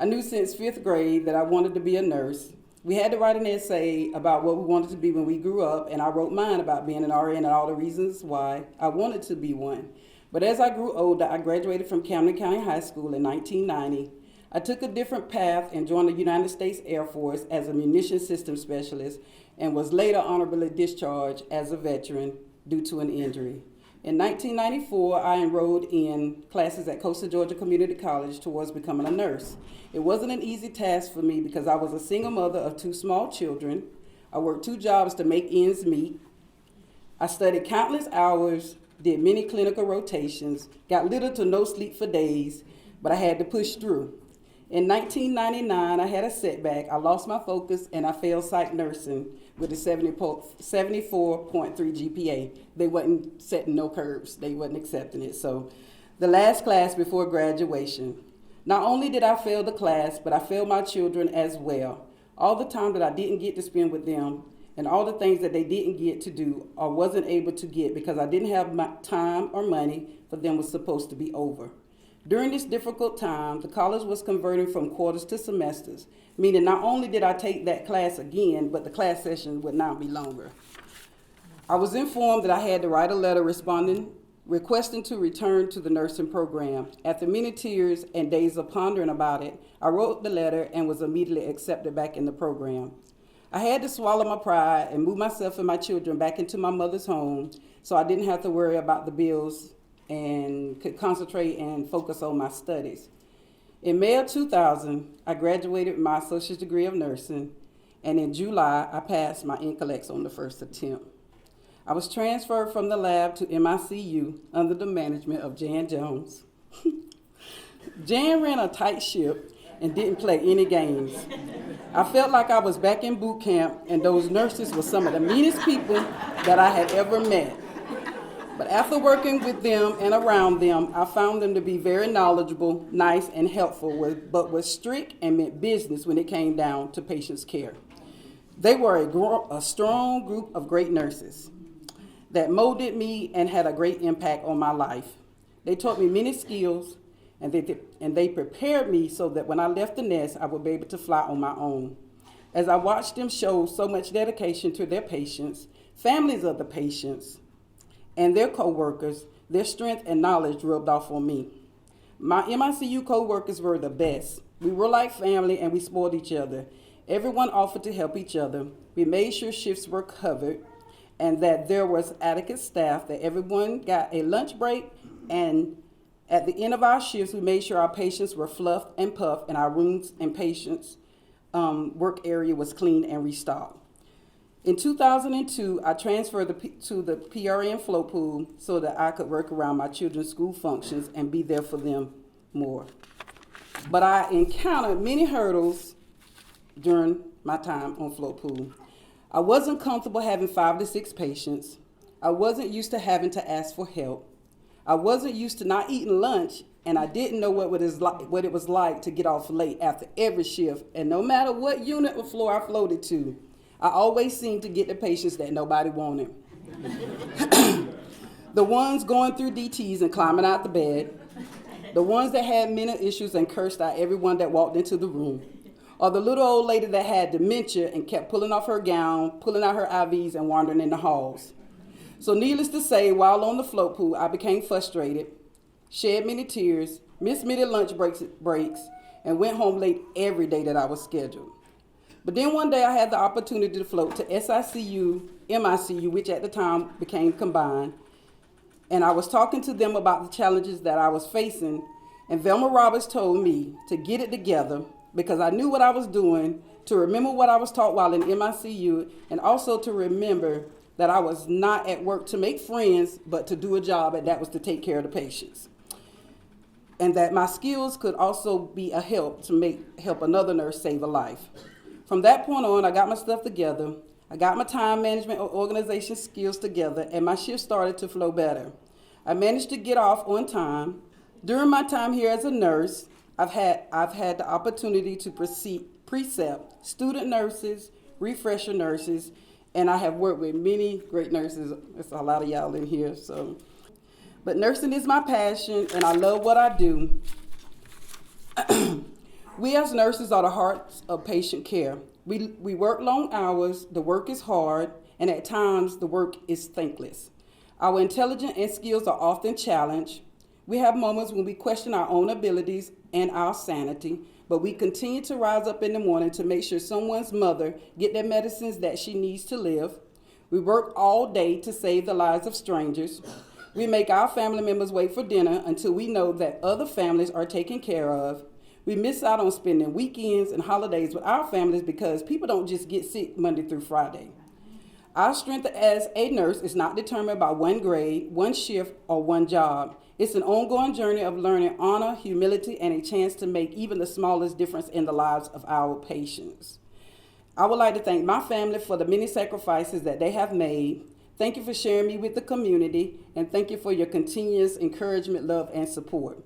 I knew since 5th grade that I wanted to be a nurse. We had to write an essay about what we wanted to be when we grew up, and I wrote mine about being an RN and all the reasons why I wanted to be one. But as I grew older, I graduated from Camden County High School in 1990. I took a different path and joined the United States Air Force as a munition systems specialist and was later honorably discharged as a veteran due to an injury. In 1994, I enrolled in classes at Coastal Georgia Community College towards becoming a nurse. It wasn't an easy task for me because I was a single mother of 2 small children. I worked 2 jobs to make ends meet. I studied countless hours, did many clinical rotations, got little to no sleep for days, but I had to push through. In 1999, I had a setback. I lost my focus and I failed psych nursing with a 74.3 GPA. They wasn't setting no curbs. They wasn't accepting it. So the last class before graduation, not only did I fail the class, but I failed my children as well. All the time that I didn't get to spend with them and all the things that they didn't get to do or wasn't able to get because I didn't have my time or money for them was supposed to be over. During this difficult time, the college was converting from quarters to semesters, meaning not only did I take that class again, but the class session would now be longer. I was informed that I had to write a letter requesting to return to the nursing program. After many tears and days of pondering about it, I wrote the letter and was immediately accepted back in the program. I had to swallow my pride and move myself and my children back into my mother's home so I didn't have to worry about the bills and could concentrate and focus on my studies. In May of 2000, I graduated with my associate's degree of nursing, and in July, I passed my NCLEX on the first attempt. I was transferred from the lab to MICU under the management of Jan Jones. Jan ran a tight ship and didn't play any games. I felt like I was back in boot camp, and those nurses were some of the meanest people that I had ever met. But after working with them and around them, I found them to be very knowledgeable, nice, and helpful, but was strict and meant business when it came down to patients' care. They were a strong group of great nurses that molded me and had a great impact on my life. They taught me many skills, and they prepared me so that when I left the nest, I would be able to fly on my own. As I watched them show so much dedication to their patients, families of the patients, and their co-workers, their strength and knowledge rubbed off on me. My MICU co-workers were the best. We were like family and we spoiled each other. Everyone offered to help each other. We made sure shifts were covered and that there was adequate staff, that everyone got a lunch break, and at the end of our shifts, we made sure our patients were fluffed and puffed and our rooms and patients' work area was clean and restocked. In 2002, I transferred to the PRN float pool so that I could work around my children's school functions and be there for them more. But I encountered many hurdles during my time on float pool. I wasn't comfortable having 5 to 6 patients. I wasn't used to having to ask for help. I wasn't used to not eating lunch, and I didn't know what it was like to get off late after every shift. And no matter what unit or floor I floated to, I always seemed to get the patients that nobody wanted. The ones going through DTs and climbing out the bed, the ones that had mental issues and cursed out everyone that walked into the room, or the little old lady that had dementia and kept pulling off her gown, pulling out her IVs and wandering in the halls. So needless to say, while on the float pool, I became frustrated, shed many tears, missed many lunch breaks, and went home late every day that I was scheduled. But then one day I had the opportunity to float to SICU, MICU, which at the time became combined, and I was talking to them about the challenges that I was facing, and Velma Roberts told me to get it together because I knew what I was doing, to remember what I was taught while in MICU, and also to remember that I was not at work to make friends, but to do a job, and that was to take care of the patients. And that my skills could also be a help to help another nurse save a life. From that point on, I got my stuff together. I got my time management or organization skills together, and my shift started to flow better. I managed to get off on time. During my time here as a nurse, I've had the opportunity to precept student nurses, refresher nurses, and I have worked with many great nurses. There's a lot of y'all in here, so. But nursing is my passion, and I love what I do. We as nurses are the hearts of patient care. We work long hours, the work is hard, and at times the work is thankless. Our intelligence and skills are often challenged. We have moments when we question our own abilities and our sanity, but we continue to rise up in the morning to make sure someone's mother get the medicines that she needs to live. We work all day to save the lives of strangers. We make our family members wait for dinner until we know that other families are taken care of. We miss out on spending weekends and holidays with our families because people don't just get sick Monday through Friday. Our strength as a nurse is not determined by one grade, one shift, or one job. It's an ongoing journey of learning honor, humility, and a chance to make even the smallest difference in the lives of our patients. I would like to thank my family for the many sacrifices that they have made. Thank you for sharing me with the community, and thank you for your continuous encouragement, love, and support.